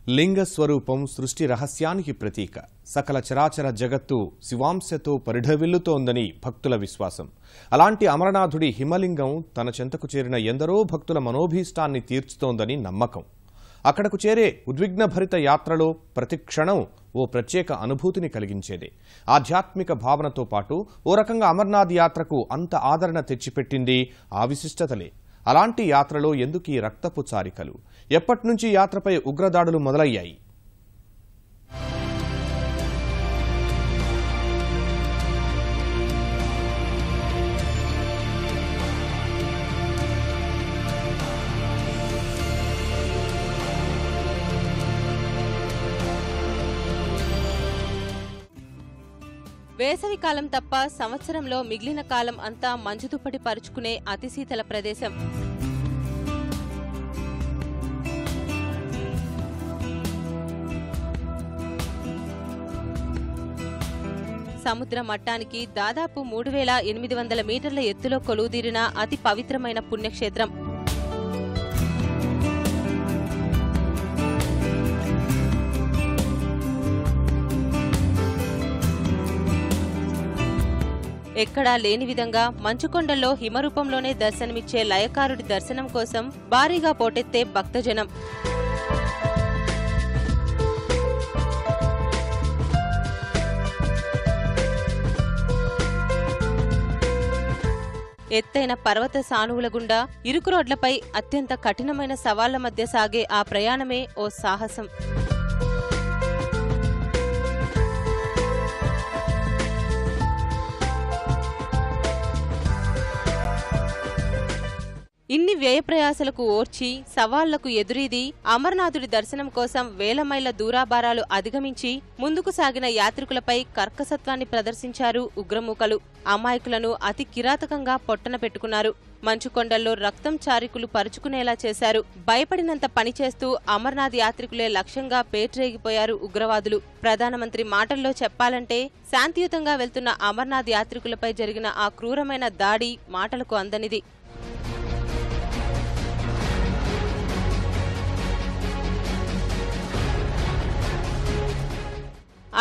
లింగ స్వరూపం సృష్టి రహస్యానికి ప్రతీక. సకల చరాచర జగత్తు శివాంశతో పరిఢవిల్లుతోందని భక్తుల విశ్వాసం. అలాంటి అమరనాథుడి హిమలింగం తన చెంతకు చేరిన ఎందరో భక్తుల మనోభీష్టాన్ని తీర్చుతోందని నమ్మకం. అక్కడకు చేరే ఉద్విగ్నభరిత యాత్రలో ప్రతి క్షణం ఓ ప్రత్యేక అనుభూతిని కలిగించేదే. ఆధ్యాత్మిక భావనతో పాటు ఓ రకంగా అమర్నాథ్ యాత్రకు అంత ఆదరణ తెచ్చిపెట్టింది ఆ విశిష్టతలే. అలాంటి యాత్రలో ఎందుకు ఈ రక్తపు చారికలు? ఎప్పటినుంచి యాత్రపై ఉగ్రదాడులు మొదలయ్యాయి? వేసవికాలం తప్ప సంవత్సరంలో మిగిలిన కాలం అంతా మంచుదుప్పటి పరుచుకునే అతి శీతల ప్రదేశం. సముద్ర మట్టానికి దాదాపు 3800 మీటర్ల ఎత్తులో కొలువుదీరిన అతి పవిత్రమైన పుణ్యక్షేత్రం. ఎక్కడా లేని విధంగా మంచుకొండల్లో హిమరూపంలోనే దర్శనమిచ్చే లయకారుడి దర్శనం కోసం భారీగా పోటెత్తే భక్తజనం. ఎత్తైన పర్వత సానువుల గుండా ఇరుకు రోడ్లపై అత్యంత కఠినమైన సవాళ్ల మధ్య సాగే ఆ ప్రయాణమే ఓ సాహసం. ఇన్ని వ్యయప్రయాసలకు ఓర్చి సవాళ్లకు ఎదురీది అమర్నాథుడి దర్శనం కోసం వేల మైళ్ల దూరాభారాలు అధిగమించి ముందుకు సాగిన యాత్రికులపై కర్కసత్వాన్ని ప్రదర్శించారు ఉగ్రమూకలు. అమాయకులను అతి కిరాతకంగా పొట్టన పెట్టుకున్నారు. మంచుకొండల్లో రక్తం చారికులు పరుచుకునేలా చేశారు. భయపడినంత పనిచేస్తూ అమర్నాథ్ యాత్రికులే లక్ష్యంగా పేట్రేగిపోయారు ఉగ్రవాదులు. ప్రధానమంత్రి మాటల్లో చెప్పాలంటే శాంతియుతంగా వెళ్తున్న అమర్నాథ్ యాత్రికులపై జరిగిన ఆ క్రూరమైన దాడి మాటలకు అందనిది.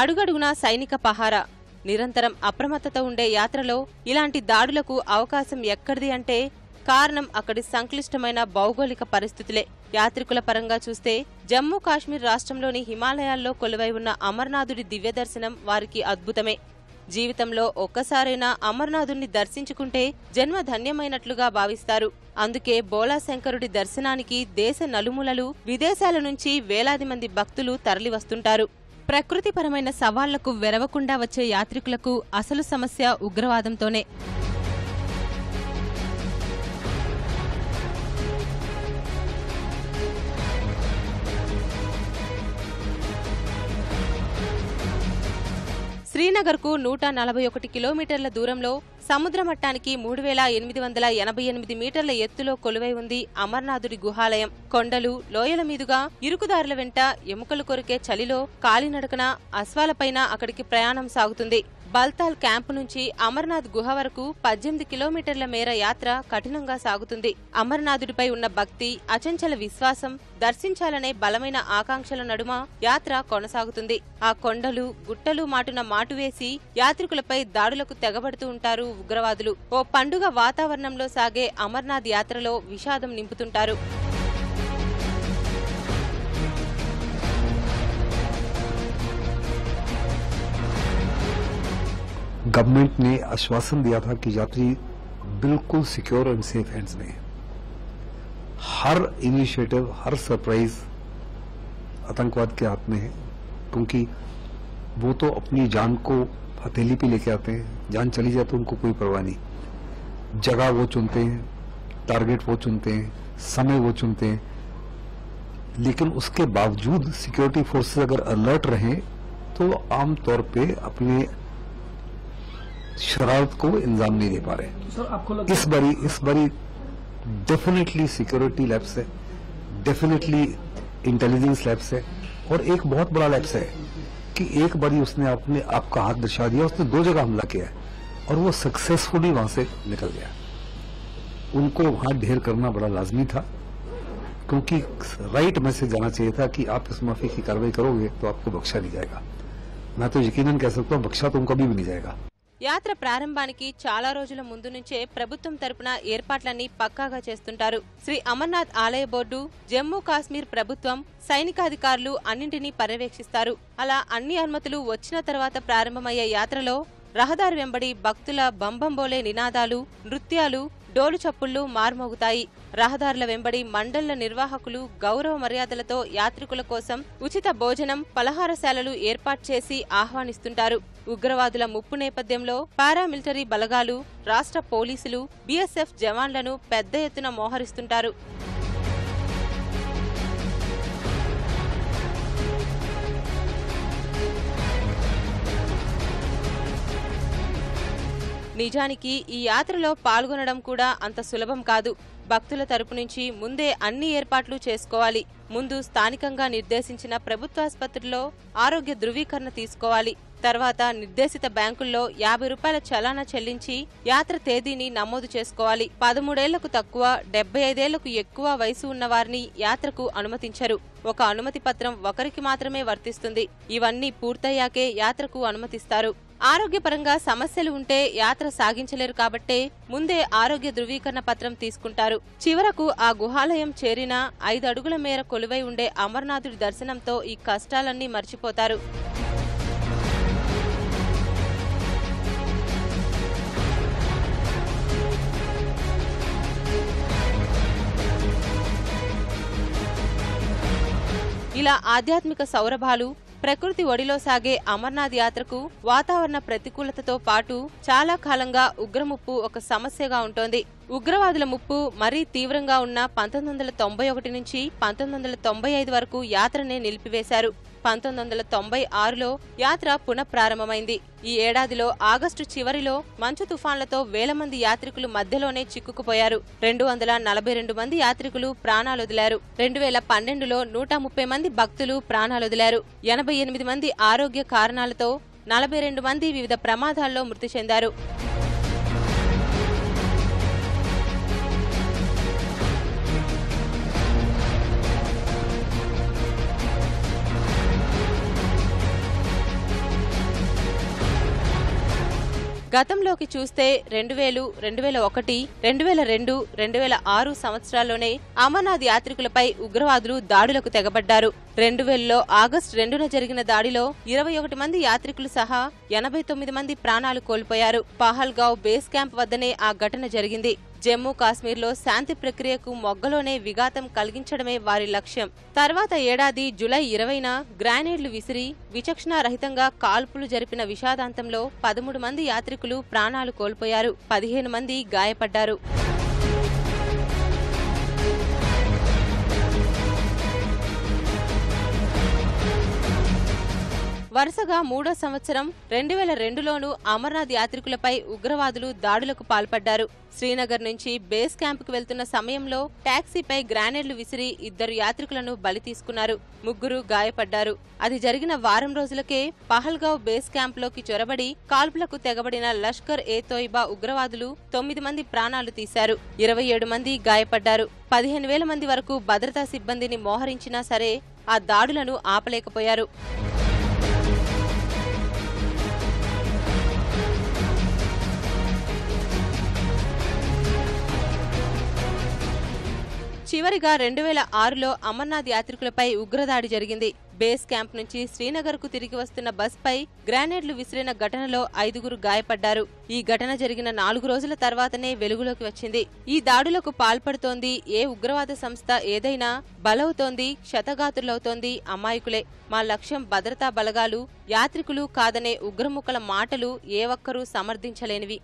అడుగడుగునా సైనిక పహారా, నిరంతరం అప్రమత్తత ఉండే యాత్రలో ఇలాంటి దాడులకు అవకాశం ఎక్కడిది అంటే కారణం అక్కడి సంక్లిష్టమైన భౌగోళిక పరిస్థితులే. యాత్రికుల పరంగా చూస్తే జమ్మూ కాశ్మీర్ రాష్ట్రంలోని హిమాలయాల్లో కొలువై ఉన్న అమర్నాథుడి దివ్యదర్శనం వారికి అద్భుతమే. జీవితంలో ఒక్కసారైనా అమర్నాథుణ్ణి దర్శించుకుంటే జన్మ ధన్యమైనట్లుగా భావిస్తారు. అందుకే బోళాశంకరుడి దర్శనానికి దేశ నలుమూలలు విదేశాల నుంచి వేలాది మంది భక్తులు తరలివస్తుంటారు. ప్రకృతిపరమైన సవాళ్లకు వెరవకుండా వచ్చే యాత్రికులకు అసలు సమస్య ఉగ్రవాదంతోనే. శ్రీనగర్కు 141 కిలోమీటర్ల దూరంలో సముద్ర మట్టానికి 3888 మీటర్ల ఎత్తులో కొలువై ఉంది అమర్నాథుడి గుహాలయం. కొండలు, లోయల మీదుగా ఇరుకుదారుల వెంట ఎముకలు కొరికే చలిలో కాలినడకన అశ్వాలపైన అక్కడికి ప్రయాణం సాగుతుంది. బల్తాల్ క్యాంపు నుంచి అమర్నాథ్ గుహ వరకు 18 కిలోమీటర్ల మేర యాత్ర కఠినంగా సాగుతుంది. అమర్నాథుడిపై ఉన్న భక్తి, అచంచల విశ్వాసం, దర్శించాలనే బలమైన ఆకాంక్షల నడుమ యాత్ర కొనసాగుతుంది. ఆ కొండలు, గుట్టలు మాటున మాటువేసి యాత్రికులపై దాడులకు తెగబడుతూ ఉంటారు ఉగ్రవాదులు. ఓ పండుగ వాతావరణంలో సాగే అమర్నాథ్ యాత్రలో విషాదం నింపుతుంటారు. गवर्नमेंट ने आश्वासन दिया था कि यात्री बिल्कुल सिक्योर एंड सेफ हैंड्स में। हर इनिशिएटिव, हर सरप्राइज आतंकवाद के हाथ में है, क्योंकि वो तो अपनी जान को हथेली पे लेके आते हैं। जान चली जाए तो उनको कोई परवाह नहीं। जगह वो चुनते हैं, टारगेट वो चुनते हैं, समय वो चुनते हैं, लेकिन उसके बावजूद सिक्योरिटी फोर्सेस अगर अलर्ट रहें तो आमतौर पे अपने शरारत को इंजाम नहीं दे पा रहे। तो सर आपको इस बारी डेफिनेटली सिक्योरिटी लैब्स है, डेफिनेटली इंटेलिजेंस लैब्स है, और एक बहुत बड़ा लैब्स है कि एक बारी उसने आपका हाथ दर्शा दिया। उसने 2 जगह हमला किया है और वो सक्सेसफुली वहां से निकल गया। उनको वहां ढेर करना बड़ा लाजमी था, क्योंकि राइट मैसेज जाना चाहिए था कि आप इस माफी की कार्रवाई करोगे तो आपको बख्शा नहीं जाएगा। मैं तो यकीनन कह सकता हूँ बख्शा तुम कभी भी नहीं जाएगा। యాత్ర ప్రారంభానికి చాలా రోజుల ముందు నుంచే ప్రభుత్వం తరపున ఏర్పాట్లన్నీ పక్కాగా చేస్తుంటారు. శ్రీ అమర్నాథ్ ఆలయ బోర్డు, జమ్మూ కాశ్మీర్ ప్రభుత్వం, సైనికాధికారులు అన్నింటినీ పర్యవేక్షిస్తారు. అలా అన్ని అనుమతులు వచ్చిన తర్వాత ప్రారంభమయ్యే యాత్రలో రహదారి వెంబడి భక్తుల బంబంబోలే నినాదాలు, నృత్యాలు, డోలు చప్పుళ్లు మార్మోగుతాయి. రహదారుల వెంబడి మండళ్ల నిర్వాహకులు గౌరవ మర్యాదలతో యాత్రికుల కోసం ఉచిత భోజనం, పలహారశాలలు ఏర్పాటు చేసి ఆహ్వానిస్తుంటారు. ఉగ్రవాదుల ముప్పు నేపథ్యంలో పారామిలిటరీ బలగాలు, రాష్ట్ర పోలీసులు, బీఎస్ఎఫ్ జవాన్లను పెద్ద ఎత్తున మోహరిస్తుంటారు. నిజానికి ఈ యాత్రలో పాల్గొనడం కూడా అంత సులభం కాదు. భక్తుల తరపు నుంచి ముందే అన్ని ఏర్పాట్లు చేసుకోవాలి. ముందు స్థానికంగా నిర్దేశించిన ప్రభుత్వాసుపత్రిలో ఆరోగ్య ధృవీకరణ తీసుకోవాలి. తర్వాత నిర్దేశిత బ్యాంకుల్లో 50 రూపాయల చలానా చెల్లించి యాత్ర తేదీని నమోదు చేసుకోవాలి. 13 ఏళ్లకు తక్కువ, 75 ఏళ్లకు ఎక్కువ వయసు ఉన్న వారిని యాత్రకు అనుమతించరు. ఒక అనుమతి పత్రం ఒకరికి మాత్రమే వర్తిస్తుంది. ఇవన్నీ పూర్తయ్యాకే యాత్రకు అనుమతిస్తారు. ఆరోగ్యపరంగా సమస్యలు ఉంటే యాత్ర సాగించలేరు కాబట్టే ముందే ఆరోగ్య ధృవీకరణ పత్రం తీసుకుంటారు. చివరకు ఆ గుహాలయం చేరిన 5 అడుగుల మేర కొలువై ఉండే అమర్నాథుడి దర్శనంతో ఈ కష్టాలన్నీ మర్చిపోతారు. ఇలా ఆధ్యాత్మిక సౌరభాలు, ప్రకృతి ఒడిలో సాగే అమర్నాథ్ యాత్రకు వాతావరణ ప్రతికూలతతో పాటు చాలా కాలంగా ఉగ్రముప్పు ఒక సమస్యగా ఉంటోంది. ఉగ్రవాదుల ముప్పు మరీ తీవ్రంగా ఉన్న 1991 నుంచి 1995 వరకు యాత్రనే నిలిపివేశారు. 1996లో యాత్ర పునఃప్రారంభమైంది. ఈ ఏడాదిలో ఆగస్టు చివరిలో మంచు తుఫాన్లతో వేల మంది యాత్రికులు మధ్యలోనే చిక్కుకుపోయారు. 242 మంది యాత్రికులు ప్రాణాలొదిలారు. 2012లో 130 మంది భక్తులు ప్రాణాలొదిలారు. 88 మంది ఆరోగ్య కారణాలతో, 42 మంది వివిధ ప్రమాదాల్లో మృతి చెందారు. గతంలోకి చూస్తే 2000, 2001, 2002, 2006 సంవత్సరాల్లోనే అమర్నాథ్ యాత్రికులపై ఉగ్రవాదులు దాడులకు తెగబడ్డారు. 2000లో ఆగస్టు 2న జరిగిన దాడిలో 21 మంది యాత్రికులు సహా 89 మంది ప్రాణాలు కోల్పోయారు. పహల్గావ్ బేస్ క్యాంప్ వద్దనే ఆ ఘటన జరిగింది. జమ్మూ కాశ్మీర్లో శాంతి ప్రక్రియకు మొగ్గలోనే విఘాతం కలిగించడమే వారి లక్ష్యం. తర్వాత ఏడాది జులై 20న గ్రానేడ్లు విసిరి విచక్షణారహితంగా కాల్పులు జరిపిన విషాదాంతంలో 13 మంది యాత్రికులు ప్రాణాలు కోల్పోయారు. 15 మంది గాయపడ్డారు. వరుసగా 3వ సంవత్సరం 2002లోనూ అమర్నాథ్ యాత్రికులపై ఉగ్రవాదులు దాడులకు పాల్పడ్డారు. శ్రీనగర్ నుంచి బేస్ క్యాంపుకు వెళ్తున్న సమయంలో టాక్సీపై గ్రానేడ్లు విసిరి 2 యాత్రికులను బలి తీసుకున్నారు. 3 గాయపడ్డారు. అది జరిగిన వారం రోజులకే పహల్గావ్ బేస్ క్యాంపులోకి చొరబడి కాల్పులకు తెగబడిన లష్కర్ ఏ తోయిబా ఉగ్రవాదులు 9 మంది ప్రాణాలు తీశారు. 27 మంది గాయపడ్డారు. 15,000 మంది వరకు భద్రతా సిబ్బందిని మోహరించినా సరే ఆ దాడులను ఆపలేకపోయారు. చివరిగా 2006లో అమర్నాథ్ యాత్రికులపై ఉగ్రదాడి జరిగింది. బేస్ క్యాంప్ నుంచి శ్రీనగర్కు తిరిగి వస్తున్న బస్పై గ్రానేడ్లు విసిరిన ఘటనలో 5 గాయపడ్డారు. ఈ ఘటన జరిగిన 4 రోజుల తర్వాతనే వెలుగులోకి వచ్చింది. ఈ దాడులకు పాల్పడుతోంది ఏ ఉగ్రవాద సంస్థ ఏదైనా బలవుతోంది, క్షతగాతులవుతోంది అమాయకులే. మా లక్ష్యం భద్రతా బలగాలు, యాత్రికులు కాదనే ఉగ్రముఖల మాటలు ఏ ఒక్కరూ సమర్థించలేనివి.